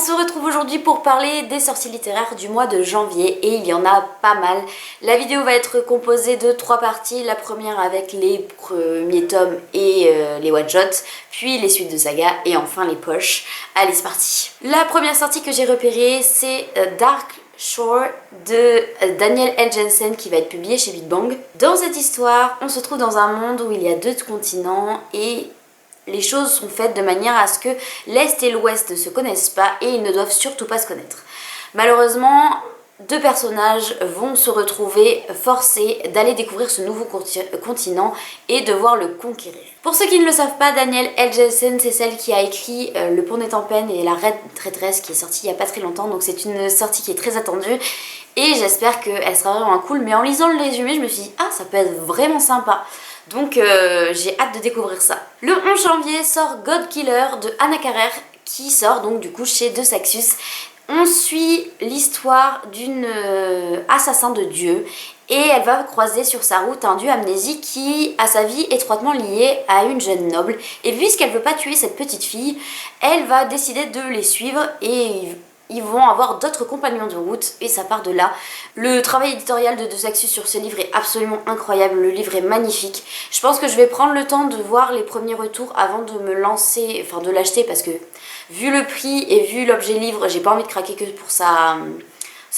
se retrouve aujourd'hui pour parler des sorties littéraires du mois de janvier et il y en a pas mal. La vidéo va être composée de 3 parties, la première avec les premiers tomes et les one-shots, puis les suites de saga et enfin les poches. Allez, c'est parti. La première sortie que j'ai repérée, c'est Dark Shore de Daniel L. Jensen qui va être publié chez Big Bang. Dans cette histoire, on se trouve dans un monde où il y a 2 continents et les choses sont faites de manière à ce que l'Est et l'Ouest ne se connaissent pas et ils ne doivent surtout pas se connaître. Malheureusement, 2 personnages vont se retrouver forcés d'aller découvrir ce nouveau continent et devoir le conquérir. Pour ceux qui ne le savent pas, Daniel L. Jensen, c'est celle qui a écrit Le Pont des Tempêtes et La Reine Traîtresse qui est sortie il n'y a pas très longtemps, donc c'est une sortie qui est très attendue et j'espère qu'elle sera vraiment cool. Mais en lisant le résumé, je me suis dit, ah, ça peut être vraiment sympa. Donc j'ai hâte de découvrir ça. Le 11 janvier sort God Killer de Anna Carrère qui sort donc du coup chez De Saxus. On suit l'histoire d'une assassin de Dieu et elle va croiser sur sa route un dieu amnésique qui a sa vie étroitement liée à une jeune noble. Et puisqu'elle veut pas tuer cette petite fille, elle va décider de les suivre et ils vont avoir d'autres compagnons de route et ça part de là. Le travail éditorial de Saxus sur ce livre est absolument incroyable, le livre est magnifique. Je pense que je vais prendre le temps de voir les premiers retours avant de me lancer, enfin de l'acheter parce que vu le prix et vu l'objet livre, j'ai pas envie de craquer que pour sa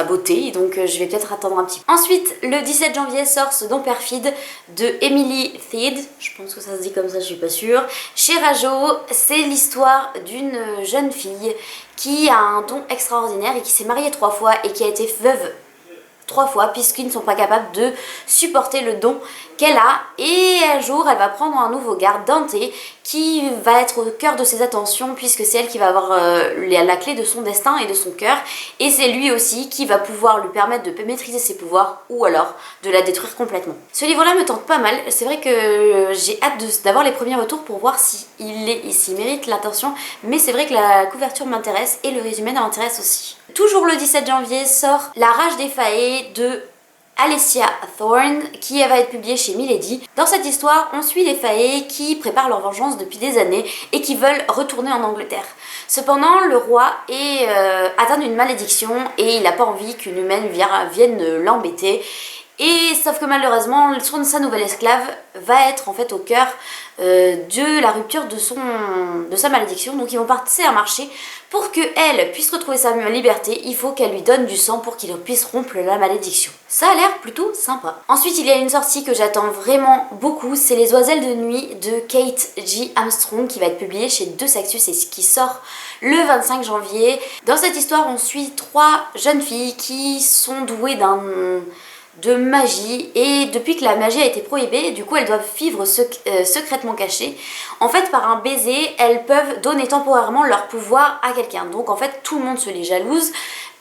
beauté, donc je vais peut-être attendre un petit peu. Ensuite, le 17 janvier sort Ce Don Perfide de Emily Theed, je pense que ça se dit comme ça, je suis pas sûre. Chez Rajo, c'est l'histoire d'une jeune fille qui a un don extraordinaire et qui s'est mariée 3 fois et qui a été veuve 3 fois puisqu'ils ne sont pas capables de supporter le don qu'elle a. Et un jour, elle va prendre un nouveau garde, Dante, qui va être au cœur de ses attentions puisque c'est elle qui va avoir la clé de son destin et de son cœur. Et c'est lui aussi qui va pouvoir lui permettre de maîtriser ses pouvoirs ou alors de la détruire complètement. Ce livre-là me tente pas mal. C'est vrai que j'ai hâte d'avoir les premiers retours pour voir s'il mérite l'attention. Mais c'est vrai que la couverture m'intéresse et le résumé m'intéresse aussi. Toujours le 17 janvier sort La Rage des Fae de Alessia Thorne qui va être publiée chez Milady. Dans cette histoire, on suit les Fae qui préparent leur vengeance depuis des années et qui veulent retourner en Angleterre. Cependant, le roi est atteint d'une malédiction et il n'a pas envie qu'une humaine vienne l'embêter. Et sauf que malheureusement, sa nouvelle esclave va être en fait au cœur de la rupture de sa malédiction. Donc ils vont partir à marcher pour qu'elle puisse retrouver sa liberté. Il faut qu'elle lui donne du sang pour qu'il puisse rompre la malédiction. Ça a l'air plutôt sympa. Ensuite, il y a une sortie que j'attends vraiment beaucoup. C'est Les Oiselles de Nuit de Kate J. Armstrong qui va être publiée chez De Saxus et qui sort le 25 janvier. Dans cette histoire, on suit 3 jeunes filles qui sont douées de magie et depuis que la magie a été prohibée, du coup elles doivent vivre secrètement cachées. En fait, par un baiser, elles peuvent donner temporairement leur pouvoir à quelqu'un. Donc en fait, tout le monde se les jalouse.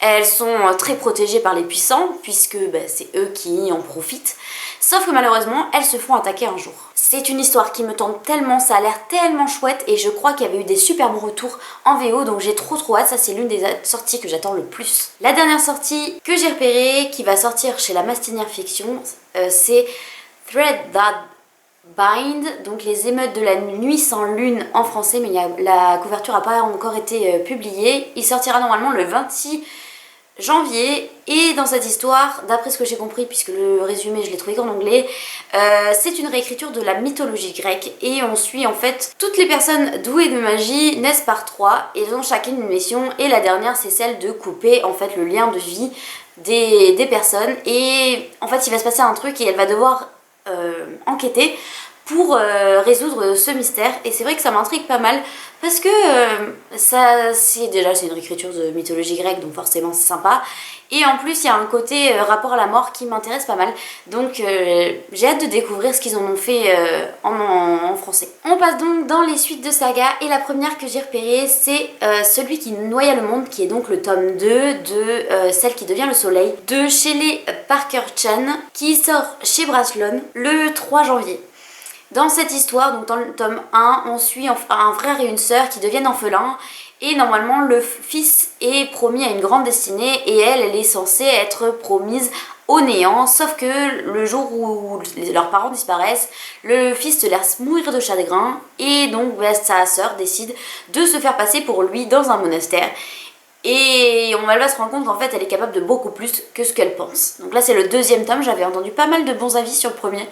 Elles sont très protégées par les puissants puisque c'est eux qui en profitent. Sauf que malheureusement, elles se font attaquer un jour. C'est une histoire qui me tente tellement, ça a l'air tellement chouette et je crois qu'il y avait eu des super bons retours en VO, donc j'ai trop hâte. Ça, c'est l'une des sorties que j'attends le plus. La dernière sortie que j'ai repérée, qui va sortir chez La Mastinière Fiction, c'est Thread That Bind, donc les émeutes de la nuit sans lune en français, mais la couverture n'a pas encore été publiée. Il sortira normalement le 26 janvier et dans cette histoire, d'après ce que j'ai compris, puisque le résumé je l'ai trouvé qu'en anglais, c'est une réécriture de la mythologie grecque et on suit en fait toutes les personnes douées de magie naissent par 3 et elles ont chacune une mission et la dernière c'est celle de couper en fait le lien de vie des personnes et en fait il va se passer un truc et elle va devoir enquêter pour résoudre ce mystère et c'est vrai que ça m'intrigue pas mal parce que c'est une réécriture de mythologie grecque donc forcément c'est sympa et en plus il y a un côté rapport à la mort qui m'intéresse pas mal donc j'ai hâte de découvrir ce qu'ils en ont fait en français. On passe donc dans les suites de saga et la première que j'ai repérée c'est Celui qui noya le monde qui est donc le tome 2 de Celle qui devient le soleil de Shelley Parker Chan qui sort chez Braslon le 3 janvier. Dans cette histoire, donc dans le tome 1, on suit un frère et une sœur qui deviennent orphelins et normalement le fils est promis à une grande destinée et elle est censée être promise au néant, sauf que le jour où leurs parents disparaissent, le fils se laisse mourir de chagrin et donc sa sœur décide de se faire passer pour lui dans un monastère. Et elle va se rendre compte qu'en fait elle est capable de beaucoup plus que ce qu'elle pense. Donc là c'est le deuxième tome, j'avais entendu pas mal de bons avis sur le premier.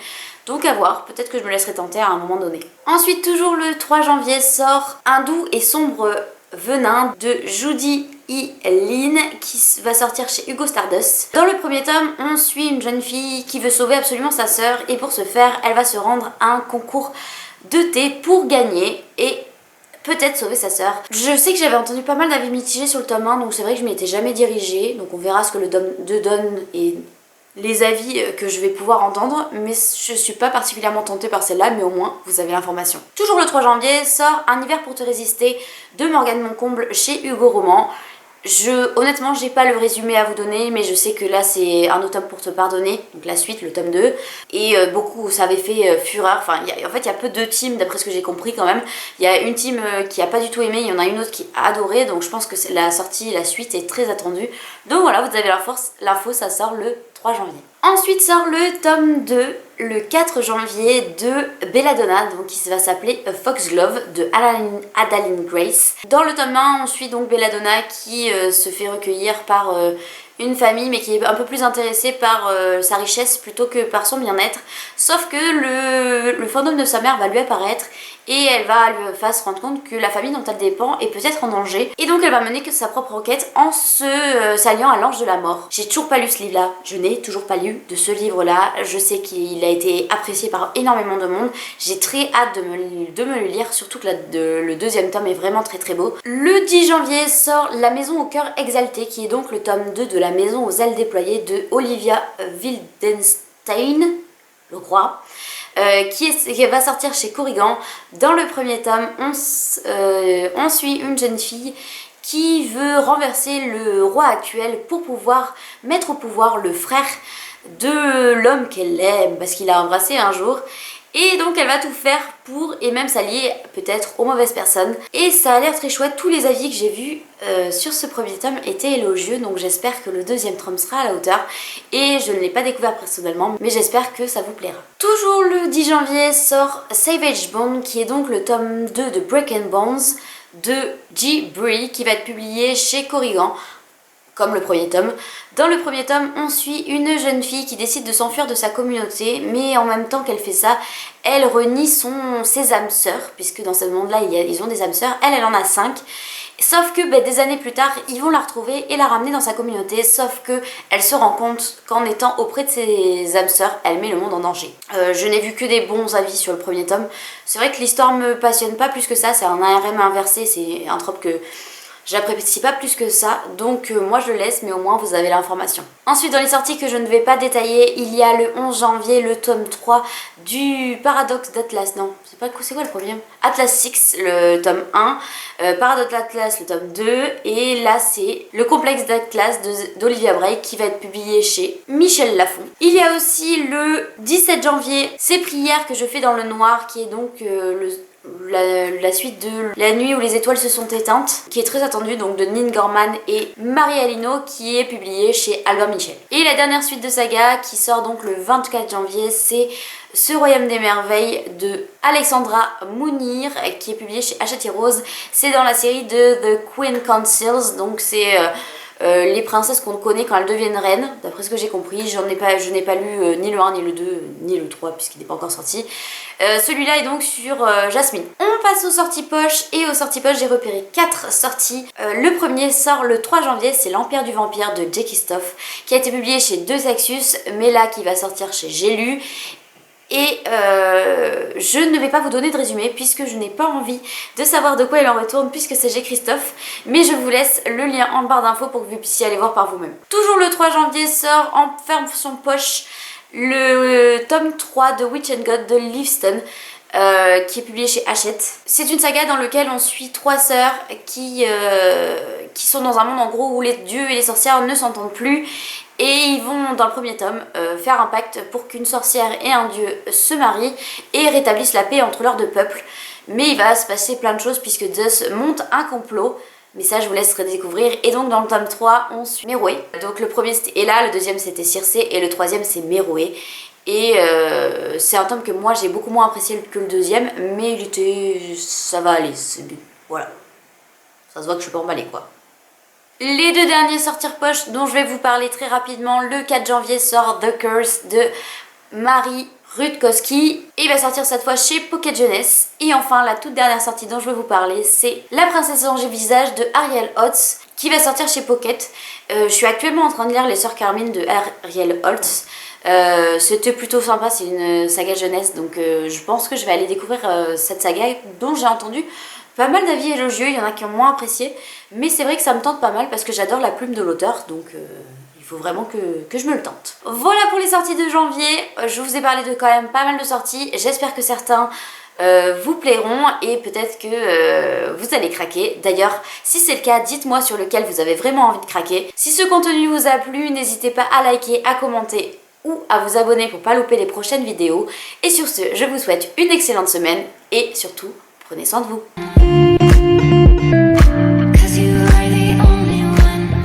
Donc à voir, peut-être que je me laisserai tenter à un moment donné. Ensuite, toujours le 3 janvier, sort Un doux et sombre venin de Judy E. Lynn qui va sortir chez Hugo Stardust. Dans le premier tome, on suit une jeune fille qui veut sauver absolument sa sœur et pour ce faire, elle va se rendre à un concours de thé pour gagner et peut-être sauver sa sœur. Je sais que j'avais entendu pas mal d'avis mitigés sur le tome 1, donc c'est vrai que je m'y étais jamais dirigée, donc on verra ce que le tome 2 donne et les avis que je vais pouvoir entendre, mais je suis pas particulièrement tentée par celle-là, mais au moins vous avez l'information. Toujours le 3 janvier sort Un hiver pour te résister de Morgane Moncomble chez Hugo Roman. Honnêtement, j'ai pas le résumé à vous donner, mais je sais que là c'est Un automne pour te pardonner, donc la suite, le tome 2, et beaucoup, ça avait fait fureur. Enfin, en fait, il y a peu de teams, d'après ce que j'ai compris quand même. Il y a une team qui a pas du tout aimé, il y en a une autre qui a adoré, donc je pense que la sortie, la suite est très attendue. Donc voilà, vous avez l'info, ça sort le 3 janvier. Ensuite sort le tome 2, le 4 janvier, de Belladonna, donc qui va s'appeler Foxglove, de Adaline Grace. Dans le tome 1, on suit donc Belladonna qui se fait recueillir par une famille, mais qui est un peu plus intéressée par sa richesse plutôt que par son bien-être. Sauf que le fantôme de sa mère va lui apparaître et elle va lui faire se rendre compte que la famille dont elle dépend est peut-être en danger. Et donc elle va mener que sa propre enquête en s'alliant à l'ange de la mort. J'ai toujours pas lu ce livre-là, je n'ai toujours pas lu de ce livre-là. Je sais qu'il a été apprécié par énormément de monde. J'ai très hâte de me le lire, surtout que le deuxième tome est vraiment très très beau. Le 10 janvier sort La maison au cœur exalté, qui est donc le tome 2 de La maison aux ailes déployées de Olivia Wildenstein, je crois. Qui va sortir chez Corrigan. Dans le premier tome, on suit une jeune fille qui veut renverser le roi actuel pour pouvoir mettre au pouvoir le frère de l'homme qu'elle aime, parce qu'il a embrassé un jour. Et donc elle va tout faire pour, et même s'allier peut-être aux mauvaises personnes. Et ça a l'air très chouette, tous les avis que j'ai vus sur ce premier tome étaient élogieux, donc j'espère que le deuxième tome sera à la hauteur. Et je ne l'ai pas découvert personnellement, mais j'espère que ça vous plaira. Toujours le 10 janvier sort Savage Bone, qui est donc le tome 2 de Breaking Bones de G. Brie, qui va être publié chez Corrigan, comme le premier tome. Dans le premier tome, on suit une jeune fille qui décide de s'enfuir de sa communauté, mais en même temps qu'elle fait ça, elle renie ses âmes sœurs, puisque dans ce monde-là, ils ont des âmes sœurs. Elle en a 5. Sauf que des années plus tard, ils vont la retrouver et la ramener dans sa communauté, sauf que elle se rend compte qu'en étant auprès de ses âmes sœurs, elle met le monde en danger. Je n'ai vu que des bons avis sur le premier tome. C'est vrai que l'histoire me passionne pas plus que ça, c'est un ARM inversé, c'est un trope que j'apprécie pas plus que ça, donc moi je le laisse, mais au moins vous avez l'information. Ensuite, dans les sorties que je ne vais pas détailler, il y a le 11 janvier le tome 3 du Paradoxe d'Atlas. Non, c'est quoi le premier? Atlas 6, le tome 1, Paradoxe d'Atlas, le tome 2, et là c'est le Complexe d'Atlas d'Olivia Bray qui va être publié chez Michel Lafon. Il y a aussi le 17 janvier, Ces prières que je fais dans le noir, qui est donc la suite de La nuit où les étoiles se sont éteintes, qui est très attendue, donc de Nin Gorman et Marie Alino, qui est publiée chez Albin Michel. Et la dernière suite de saga qui sort donc le 24 janvier, c'est Ce royaume des merveilles de Alexandra Mounir, qui est publié chez Hachette Rose. C'est dans la série de The Queen Councils, donc c'est les princesses qu'on connaît quand elles deviennent reines, d'après ce que j'ai compris. Je n'ai pas lu ni le 1, ni le 2, ni le 3, puisqu'il n'est pas encore sorti. Celui-là est donc sur Jasmine. On passe aux sorties poche, et aux sorties poche j'ai repéré 4 sorties. Le premier sort le 3 janvier, c'est L'Empire du Vampire de Jackie Stoff, qui a été publié chez Deux Axus, mais là qui va sortir chez J'ai lu. Et je ne vais pas vous donner de résumé puisque je n'ai pas envie de savoir de quoi il en retourne, puisque c'est G. Christophe, mais je vous laisse le lien en barre d'infos pour que vous puissiez aller voir par vous-même. Toujours le 3 janvier sort en version poche le tome 3 de Witch and God de Liveston, qui est publié chez Hachette. C'est une saga dans laquelle on suit 3 sœurs qui sont dans un monde en gros où les dieux et les sorcières ne s'entendent plus. Et ils vont, dans le premier tome, faire un pacte pour qu'une sorcière et un dieu se marient et rétablissent la paix entre leurs deux peuples. Mais il va se passer plein de choses puisque Zeus monte un complot. Mais ça, je vous laisserai découvrir. Et donc, dans le tome 3, on suit Méroé. Donc, le premier c'était Ella, le deuxième c'était Circé et le troisième c'est Méroé. Et c'est un tome que moi j'ai beaucoup moins apprécié que le deuxième, mais il était... ça va aller, voilà. Ça se voit que je suis pas emballée, quoi. Les deux derniers sortir poche dont je vais vous parler très rapidement, le 4 janvier sort The Curse de Marie Rutkowski et il va sortir cette fois chez Pocket Jeunesse. Et enfin la toute dernière sortie dont je vais vous parler, c'est La Princesse Ange et Visage de Ariel Holtz qui va sortir chez Pocket. Je suis actuellement en train de lire Les Sœurs Carmine de Ariel Holtz. C'était plutôt sympa, c'est une saga jeunesse, donc je pense que je vais aller découvrir cette saga dont j'ai entendu pas mal d'avis élogieux. Il y en a qui ont moins apprécié, mais c'est vrai que ça me tente pas mal parce que j'adore la plume de l'auteur, donc il faut vraiment que je me le tente. Voilà pour les sorties de janvier. Je vous ai parlé de quand même pas mal de sorties, j'espère que certains vous plairont et peut-être que vous allez craquer. D'ailleurs, si c'est le cas, dites-moi sur lequel vous avez vraiment envie de craquer. Si ce contenu vous a plu, n'hésitez pas à liker, à commenter ou à vous abonner pour pas louper les prochaines vidéos. Et sur ce, je vous souhaite une excellente semaine et surtout, prenez soin de vous.